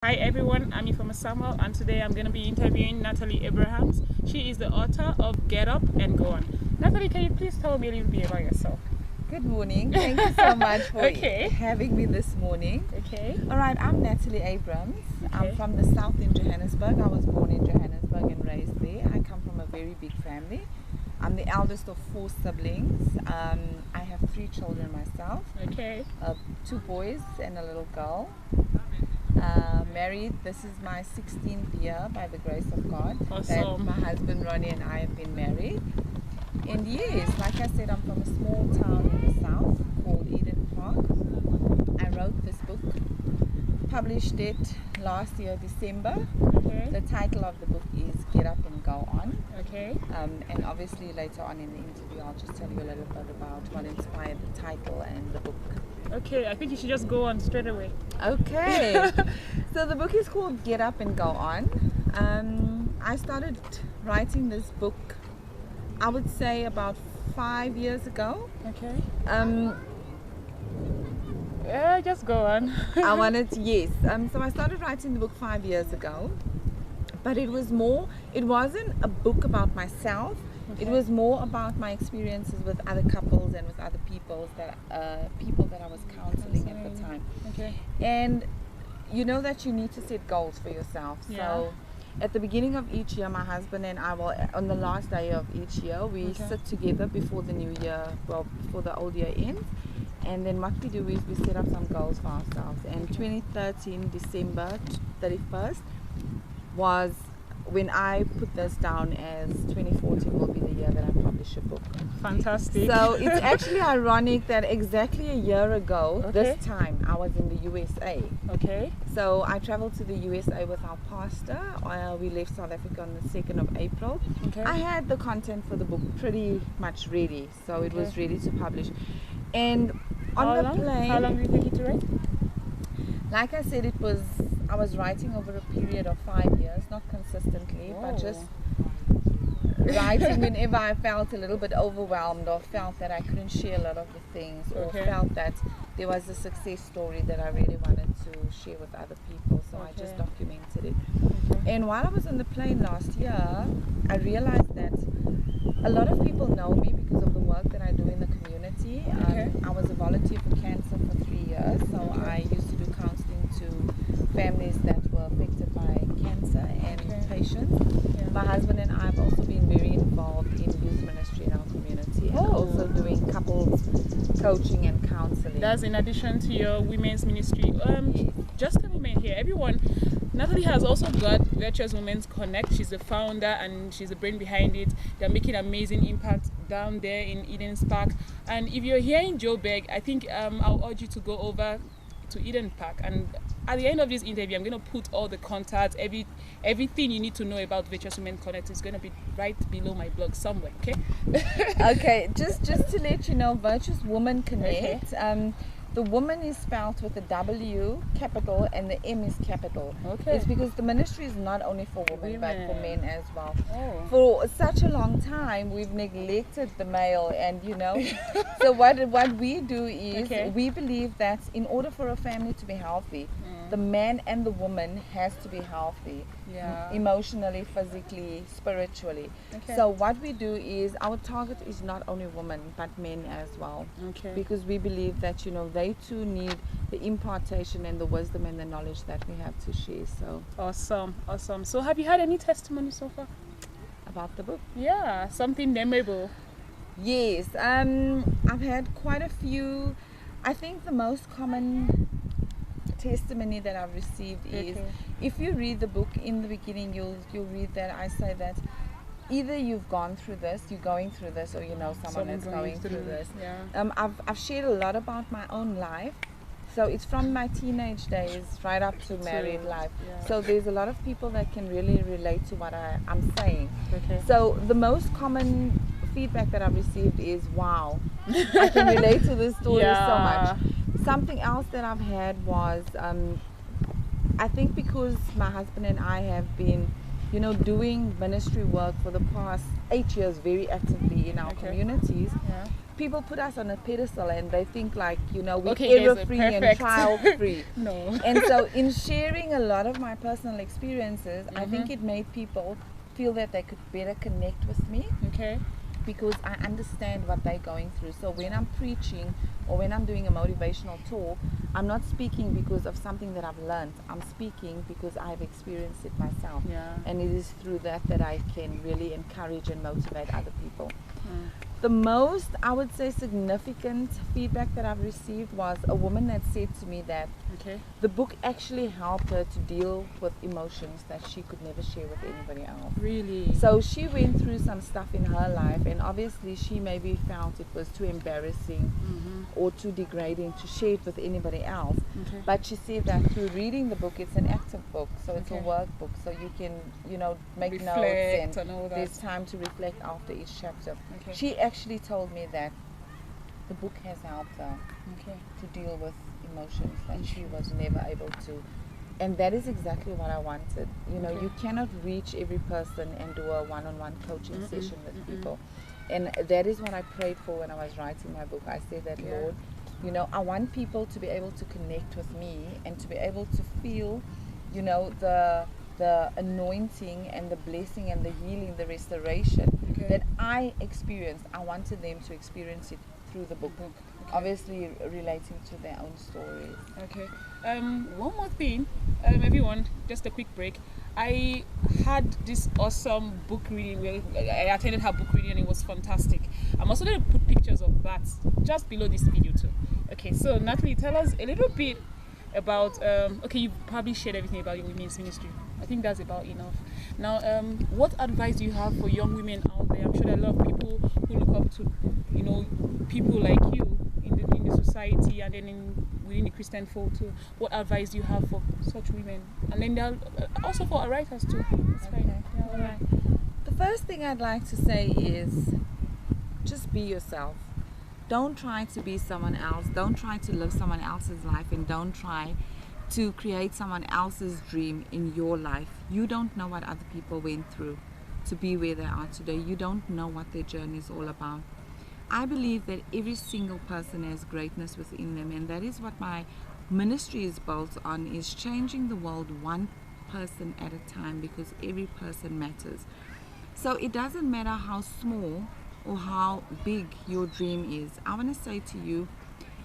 Hi everyone, I'm Ifoma Samuel and today I'm going to be interviewing Natalie Abrahams. She is the author of Get Up and Go On. Natalie, can you please tell me a little bit about yourself? Good morning. Thank you so much for Okay. having me this morning. Okay. All right, I'm Natalie Abrahams. Okay. I'm from the south in Johannesburg. I was born in Johannesburg and raised there. I come from a very big family. I'm the eldest of 4 siblings. I have 3 children myself. Okay. 2 boys and a little girl. Married. This is my 16th year by the grace of God. Awesome. That my husband Ronnie and I have been married. And yes, like I said, I'm from a small town in the south called Eden Park. I wrote this book, published it last year, December. Okay. The title of the book is Get Up and Go On. Okay. And obviously later on in the interview, I'll just tell you a little bit about what inspired the title and the book. Okay, I think you should just go on straight away. Okay. So the book is called Get Up and Go On. I started writing this book, I would say about 5 years ago. Okay. Yeah, just go on. I wanted to, yes. So I started writing the book 5 years ago, but it wasn't a book about myself. Okay. It was more about my experiences with other couples and with other people that I was counseling at the time. Okay. And you know that you need to set goals for yourself. Yeah. So at the beginning of each year, my husband and I will, on the last day of each year, we sit together before the new year, before the old year ends. And then what we do is we set up some goals for ourselves. And 2013, December 31st, was when I put this down as 2014 will be the year that I publish a book. Fantastic. So it's actually ironic that exactly a year ago, Okay. this time, I was in the USA. Okay. So I traveled to the USA with our pastor. We left South Africa on the 2nd of April. Okay. I had the content for the book pretty much ready, so it was ready to publish. And on the plane, How long did it take you to write? like I said, I was writing over a period of 5 years, not consistently, but just writing whenever I felt a little bit overwhelmed or felt that I couldn't share a lot of the things, or felt that there was a success story that I really wanted to share with other people. So I just documented it. And while I was on the plane last year, I realized that a lot of people know me because of the work that I do in the community. I was a volunteer for cancer for 3 years, so I used to do counseling to families that were affected by cancer and patients. My husband and I have also been very involved in youth ministry in our community, and also doing couples coaching and counseling. That's in addition to your women's ministry. Just a moment here, everyone. Natalie has also got Virtuous WoMen Connect. She's the founder and she's the brain behind it. They're making amazing impact down there in Eden Park. And if you're here in Joburg, I think I'll urge you to go over to Eden Park. And at the end of this interview, I'm going to put all the contacts, everything you need to know about Virtuous WoMen Connect is going to be right below my blog somewhere. Okay. Okay. Just to let you know, Virtuous WoMen Connect. The woman is spelled with a W capital and the M is capital. Okay. It's because the ministry is not only for women but for men as well. Oh. For such a long time, we've neglected the male, and so what we do is we believe that in order for a family to be healthy, the man and the woman has to be healthy. Emotionally, physically, spiritually. So what we do is our target is not only women but men as well. Because we believe that they too need the impartation and the wisdom and the knowledge that we have to share. So awesome. So have you had any testimony so far about the book? Yeah, something memorable. Yes, I've had quite a few. I think the most common testimony that I've received is, if you read the book in the beginning, you'll read that I say that either you've gone through this, you're going through this, or someone that's going through this. I've shared a lot about my own life, so it's from my teenage days right up to married life. So there's a lot of people that can really relate to what I'm saying. So the most common feedback that I've received is, wow, I can relate to this story so much. Something else that I've had was, I think because my husband and I have been, doing ministry work for the past 8 years very actively in our communities, people put us on a pedestal and they think like, you know, we're Okay, error guys, free we're and perfect. child free. No. And so in sharing a lot of my personal experiences, I Mm-hmm. think it made people feel that they could better connect with me, Okay. because I understand what they're going through. So when I'm preaching or when I'm doing a motivational talk, I'm not speaking because of something that I've learned. I'm speaking because I've experienced it myself. Yeah. And it is through that that I can really encourage and motivate other people. Mm. The most, I would say, significant feedback that I've received was a woman that said to me that Okay. the book actually helped her to deal with emotions that she could never share with anybody else. Really. So she went through some stuff in her life, and obviously she maybe felt it was too embarrassing Mm-hmm. or too degrading to share it with anybody else. Okay. But she said that through reading the book, it's an active book, so it's Okay. a workbook, so you can, you know, make Reflect notes and all that. there's time to reflect after each chapter. Okay. She actually told me that the book has helped her Okay. to deal with emotions that she was never able to. And that is exactly what I wanted. You know, Okay. you cannot reach every person and do a one-on-one coaching Mm-mm, session with mm-mm. people. And that is what I prayed for when I was writing my book. I said that, Yeah. Lord, you know, I want people to be able to connect with me and to be able to feel, you know, the anointing and the blessing and the healing, the restoration Okay. that I experienced. I wanted them to experience it through the book. Okay. Obviously relating to their own stories. Okay. One more thing, everyone. Just a quick break. I had this awesome book reading. I attended her book reading and it was fantastic. I'm also going to put pictures of that just below this video too. Okay. So Natalie, tell us a little bit about. Okay, you probably shared everything about your women's ministry. I think that's about enough. Now, what advice do you have for young women out there? I'm sure there are a lot of people who look up to, you know, people like you in the society and then within the Christian fold too. What advice do you have for such women? And then there are also for our writers too. That's fine. Yeah, all right. The first thing I'd like to say is just be yourself. Don't try to be someone else. Don't try to live someone else's life, and don't try to create someone else's dream in your life. You don't know what other people went through to be where they are today. You don't know what their journey is all about. I believe that every single person has greatness within them, and that is what my ministry is built on, is changing the world one person at a time, because every person matters. So it doesn't matter how small or how big your dream is. I want to say to you,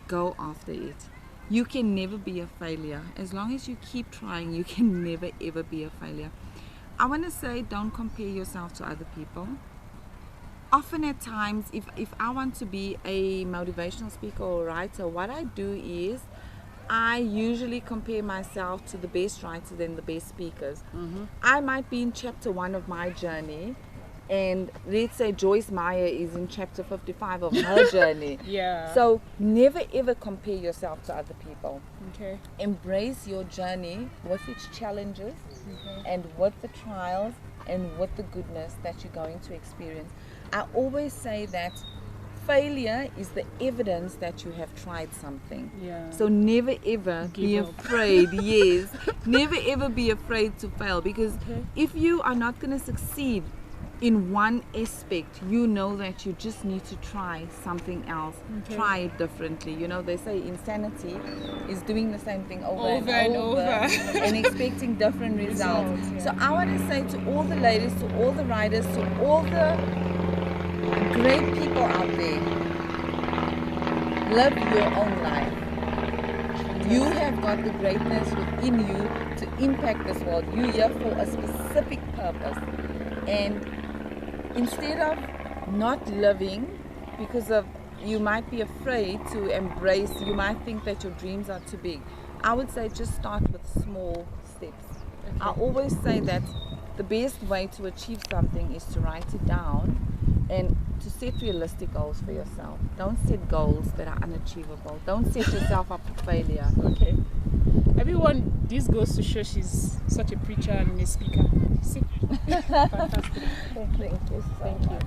go after it. You can never be a failure. As long as you keep trying, you can never ever be a failure. I want to say, don't compare yourself to other people. Often at times, if I want to be a motivational speaker or writer, what I do is I usually compare myself to the best writers and the best speakers. Mm-hmm. I might be in chapter 1 of my journey, and let's say Joyce Meyer is in chapter 55 of her journey. Yeah. So never ever compare yourself to other people. Okay. Embrace your journey with its challenges Okay. and with the trials and with the goodness that you're going to experience. I always say that failure is the evidence that you have tried something. Yeah. So never ever be Give up. afraid. Yes, never ever be afraid to fail, because Okay. if you are not going to succeed in one aspect, you know that you just need to try something else. Okay. Try it differently. You know, they say insanity is doing the same thing over Over and and over over. and expecting different results. Results, yeah. So I want to say to all the ladies, to all the writers, to all the great people out there, live your own life. You have got the greatness within you to impact this world. You're here for a specific purpose. And instead of not living because of, you might be afraid to embrace, you might think that your dreams are too big, I would say just start with small steps. Okay. I always say that the best way to achieve something is to write it down and to set realistic goals for yourself. Don't set goals that are unachievable. Don't set yourself up for failure. Okay. Everyone, this goes to show she's such a preacher and a speaker. See? Fantastic. Thank you so much.